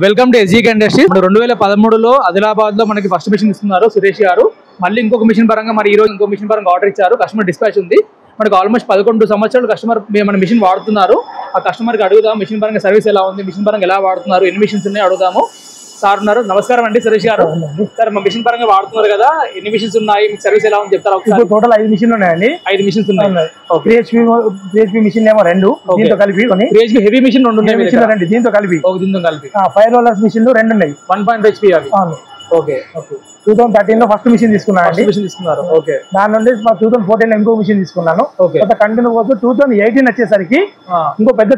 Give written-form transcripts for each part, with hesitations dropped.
Welcome to SGK industries. 2013లో ఆదిలాబాద్ లో మనకి ఫస్ట్ మిషన్ ఇస్తున్నారు సురేష్ గారు. మళ్ళీ ఇంకొక మిషన్ పరంగా మరి ఈ రోజు ఇంకో మిషన్ పరంగా ఆర్డర్ ఇచ్చారు. కస్టమర్ డిస్పాచ్ ఉంది. మనకు ఆల్మోస్ట్ 11 సంవత్సరాలు కస్టమర్ మన మిషన్ వాడుతున్నారు. ఆ కస్టమర్ కి అడుగుదాం మిషన్ పరంగా సర్వీస్ ఎలా ఉంది, మిషన్ పరంగా ఎలా వాడుతున్నారు, ఎన్ని మిషన్స్ ఉన్నాయి అడుగుదాము. సార్ ఉన్నారు. నమస్కారం అండి సురేష్ గారు. సార్ మా మిషన్ పరంగా వాడుతున్నారు కదా, ఎన్ని మిషన్స్ ఉన్నాయి, మీకు సర్వీస్ ఎలా ఉంది చెప్తారా? ఒకసారి టోటల్ 5 మిషన్లు ఉన్నాయండి. 5 మిషన్స్ ఉన్నాయి. PHP మిషన్ ఏమో 2 దీంతో కలిపి కొన్ని PHP హెవీ మిషన్ 2 ఉన్నాయి. దీంతో కలిపి దీంతో కలిపి ఫైర్ రోలర్స్ మిషన్ 2 ఉన్నాయి. 1.5 HP అవి. ఓకే. 2013 లో ఫస్ట్ మిషన్ తీసుకున్నాను. ఓకే. దాని నుండి 2014 లో ఇంకో మిషన్ తీసుకున్నాను. కంటిన్యూ పోతూ 2018 వచ్చేసరికి ఇంకో పెద్ద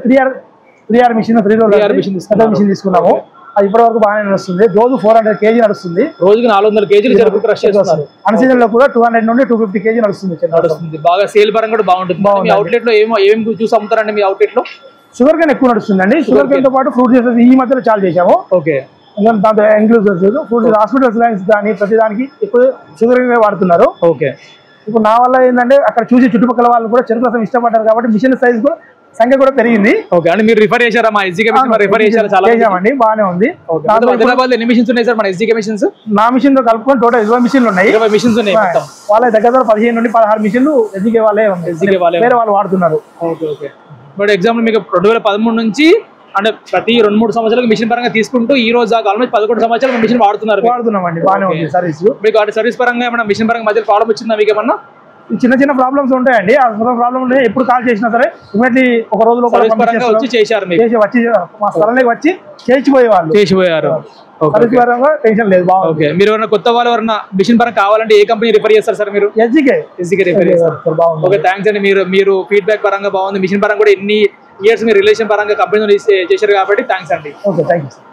3R మిషన్ 3 రోలర్ మిషన్ తీసుకున్నాము. అది ఇప్పటి వరకు బాగానే నడుస్తుంది. రోజు 400 kg నడుస్తుంది. రోజుకి 400 kg చెరుకు క్రష్ చేస్తున్నారు. అన్ సీజన్ లో కూడా 200 నుండి 250 kg నడుస్తుంది. బాగా సేల్ పరంగా కూడా బాగుంటుంది. మీ అవుట్లెట్ లో ఏమేమి చూసి అమ్ముతారండి? మీ అవుట్లెట్ లో షుగర్ కేన్ ఎక్కువ నడుస్తుందండి. షుగర్ కేన్ తో పాటు ఫ్రూట్ జ్యూసెస్ ఈ మధ్యలో చాలా చేసాము. ఓకే. దాంతో ఇంక్లూజివ్ ఫ్రూట్ హాస్పిటల్స్ కానీ ప్రతి దానికి ఎక్కువ షుగర్ కేన్ వాడుతున్నారు. ఓకే. ఇప్పుడు నా వల్ల ఏంటంటే అక్కడ చూసి చుట్టుపక్కల వాళ్ళు కూడా చెరుకు రసం ఇష్టపడ్డారు కాబట్టి మిషన్ సైజ్ కూడా సంఖ్య కూడా పెరిగింది. ఓకే. అంటే మీరు రిఫర్ చేశారా? మా ఎస్జీకే మిషన్ రిఫర్ చేశారా? చాలా చేశామండి, బాగానే ఉంది. హైదరాబాద్ లో ఎన్ని మిషన్స్ ఉన్నాయి సార్ మన ఎస్జీకే మిషన్స్? నా మిషన్ తో కలుపుకొని టోటల్ 20 మిషన్లు ఉన్నాయి. 20 మిషన్స్ ఉన్నాయి. వాళ్ళ దగ్గర 15 నుండి 16 మిషన్లు ఎస్జీకే వాళ్ళే వేరే వాళ్ళు వాడుతున్నారు. ఓకే. ఓకే. బట్ ఎగ్జాంపుల్ మీకు 2013 నుంచి అంటే ప్రతి 2-3 సంవత్సరాలకు మిషన్ పరంగా తీసుకుంటూ ఈ రోజు దాకా ఆల్మోస్ట్ 11 సంవత్సరాలు మిషన్ వాడుతున్నామండి. బాగానే ఉంది సర్వీస్. మీకు అంటే సర్వీస్ పరంగా ఏమన్నా మిషన్ పరంగా మధ్య ప్రాబ్లం వచ్చిందా మీకు ఏమన్నా? చిన్న ప్రాబ్లమ్స్ ఉంటాయండి. ఆ ప్రాబ్లమ్ ఎప్పుడు కాల్ చేసినా సరే ఇమీడియట్లీ ఒక రోజులో వచ్చి చేశారు. మా స్థలంలోకి వచ్చి చేసిపోయారు. టెన్షన్ లేదు. ఓకే. మీరు ఎవరైనా కొత్త వాళ్ళు ఎవరైనా మిషన్ పరంగా కావాలంటే ఏ కంపెనీ రిఫర్ చేస్తారు సార్? మీరు ఎస్జీకే రిఫర్ చేస్తారు. ఓకే. థ్యాంక్స్ అండి. మీరు ఫీడ్బ్యాక్ పరంగా బాగుంది. మిషన్ పరంగా కూడా ఎన్ని ఇయర్స్ మీరు రిలేషన్ పరంగా కంపెనీ చేశారు కాబట్టి థ్యాంక్స్ అండి. ఓకే. Thank you.